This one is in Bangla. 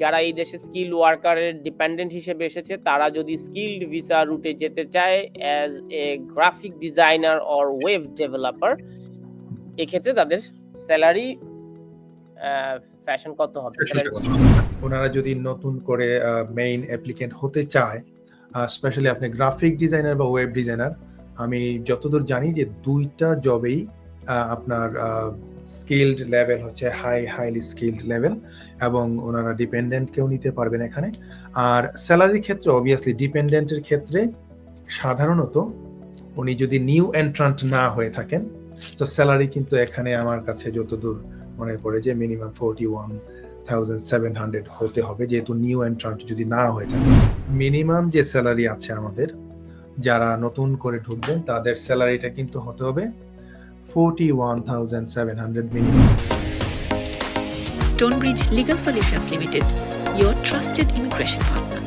যারা এই দেশে স্কিল ওয়ার্কারের ডিপেন্ডেন্ট হিসেবে এসেছে তারা যদি স্কিলড ভিসা রুটে যেতে চায় as a graphic designer or web developer, এক্ষেত্রে তাদের স্যালারি ফ্যাশন কত হবে? ওনারা যদি নতুন করে মেইন অ্যাপ্লিকেন্ট হতে চায়, স্পেশালি আপনি গ্রাফিক ডিজাইনার বা ওয়েব ডিজাইনার, আমি যতদূর জানি যে দুইটা জবেই আপনার স্কিলড লেভেল হচ্ছে হাইলি স্কিলড লেভেল, এবং ওনারা ডিপেন্ডেন্টকেও নিতে পারবেন এখানে। আর স্যালারির ক্ষেত্রে অবভিয়াসলি ডিপেন্ডেন্টের ক্ষেত্রে সাধারণত উনি যদি নিউ এন্ট্রান্ট না হয়ে থাকেন, তো স্যালারি কিন্তু এখানে আমার কাছে যতদূর মনে পড়ে যে মিনিমাম 41,700 হতে হবে, যেহেতু নিউ এন্ট্রান্ট যদি না হয়ে থাকে। মিনিমাম যে স্যালারি আছে আমাদের, যারা নতুন করে ঢুকবেন তাদের স্যালারিটা কিন্তু হতে হবে 41,700 minimum. Stonebridge Legal Solutions Limited, your trusted immigration partner.